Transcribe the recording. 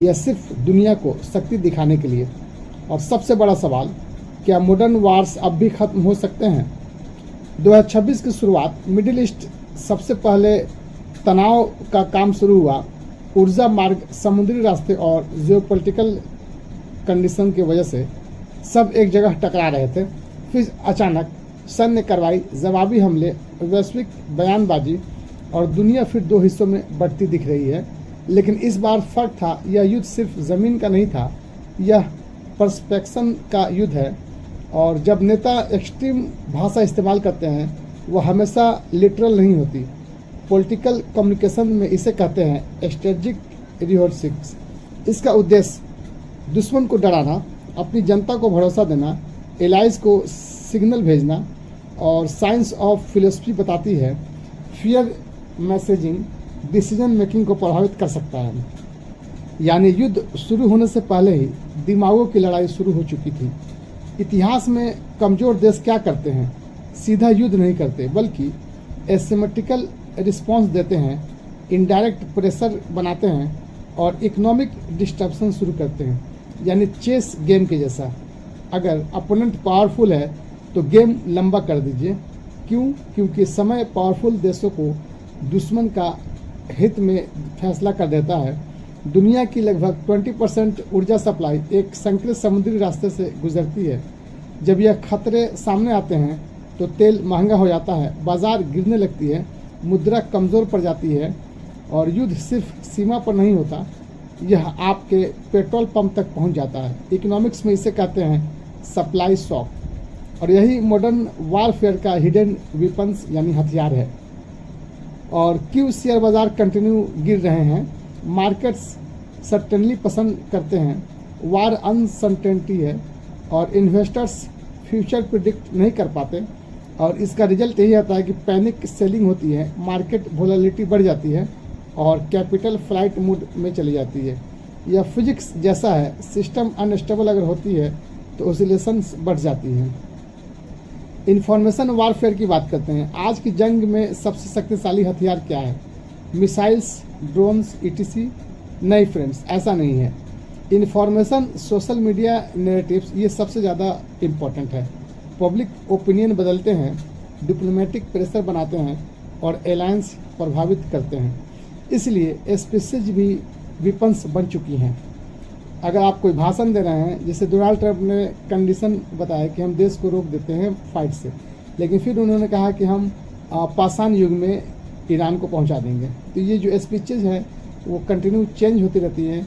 या सिर्फ दुनिया को शक्ति दिखाने के लिए? और सबसे बड़ा सवाल, क्या मॉडर्न वार्स अब भी खत्म हो सकते हैं? 2026 की शुरुआत मिडिल ईस्ट सबसे पहले तनाव का काम शुरू हुआ। ऊर्जा मार्ग, समुद्री रास्ते और जियोपॉलिटिकल कंडीशन की वजह से सब एक जगह टकरा रहे थे। फिर अचानक सैन्य कार्रवाई, जवाबी हमले, वैश्विक बयानबाजी और दुनिया फिर दो हिस्सों में बढ़ती दिख रही है। लेकिन इस बार फर्क था, यह युद्ध सिर्फ ज़मीन का नहीं था, यह पर्सपेक्शन का युद्ध है। और जब नेता एक्सट्रीम भाषा इस्तेमाल करते हैं, वह हमेशा लिटरल नहीं होती। पॉलिटिकल कम्युनिकेशन में इसे कहते हैं स्ट्रेटेजिक रिहर्सिंग्स। इसका उद्देश्य दुश्मन को डराना, अपनी जनता को भरोसा देना, एलाइज को सिग्नल भेजना। और साइंस ऑफ फिलोसफी बताती है फियर मैसेजिंग डिसीजन मेकिंग को प्रभावित कर सकता है। यानी युद्ध शुरू होने से पहले ही दिमागों की लड़ाई शुरू हो चुकी थी। इतिहास में कमज़ोर देश क्या करते हैं? सीधा युद्ध नहीं करते, बल्कि एसिमेट्रिकल रिस्पांस देते हैं, इनडायरेक्ट प्रेशर बनाते हैं और इकोनॉमिक डिस्ट्रप्शन शुरू करते हैं। यानी चेस गेम के जैसा। अगर अपोनेंट पावरफुल है तो गेम लंबा कर दीजिए। क्यों? क्योंकि समय पावरफुल देशों को दुश्मन का हित में फैसला कर देता है। दुनिया की लगभग 20% ऊर्जा सप्लाई एक संकीर्ण समुद्री रास्ते से गुजरती है। जब यह खतरे सामने आते हैं तो तेल महंगा हो जाता है, बाजार गिरने लगती है, मुद्रा कमज़ोर पड़ जाती है। और युद्ध सिर्फ सीमा पर नहीं होता, यह आपके पेट्रोल पंप तक पहुंच जाता है। इकोनॉमिक्स में इसे कहते हैं सप्लाई शॉक। और यही मॉडर्न वारफेयर का हिडन वेपन्स यानी हथियार है। और क्यों शेयर बाजार कंटिन्यू गिर रहे हैं? मार्केट्स सर्टेनली पसंद करते हैं, वार अनसर्टेनिटी है और इन्वेस्टर्स फ्यूचर प्रिडिक्ट नहीं कर पाते। और इसका रिजल्ट यही आता है कि पैनिक सेलिंग होती है, मार्केट वोलेटिलिटी बढ़ जाती है और कैपिटल फ्लाइट मोड में चली जाती है। यह फिजिक्स जैसा है, सिस्टम अनस्टेबल अगर होती है तो ऑसिलेशंस बढ़ जाती हैं। इंफॉर्मेशन वारफेयर की बात करते हैं। आज की जंग में सबसे शक्तिशाली हथियार क्या है? Missiles, drones, etc? नहीं फ्रेंड्स, ऐसा नहीं है। इंफॉर्मेशन, सोशल मीडिया नैरेटिव्स, ये सबसे ज़्यादा इम्पोर्टेंट है। पब्लिक ओपिनियन बदलते हैं, डिप्लोमेटिक प्रेशर बनाते हैं और अलायंस प्रभावित करते हैं। इसलिए स्पीसीज भी विपन्स बन चुकी हैं। अगर आप कोई भाषण दे रहे हैं, जैसे डोनाल्ड ट्रंप ने कंडीशन बताया कि हम देश को रोक देते हैं फाइट से, लेकिन फिर उन्होंने कहा कि हम पाषाण युग में ईरान को पहुंचा देंगे। तो ये जो स्पीचेज है वो कंटिन्यू चेंज होती रहती हैं।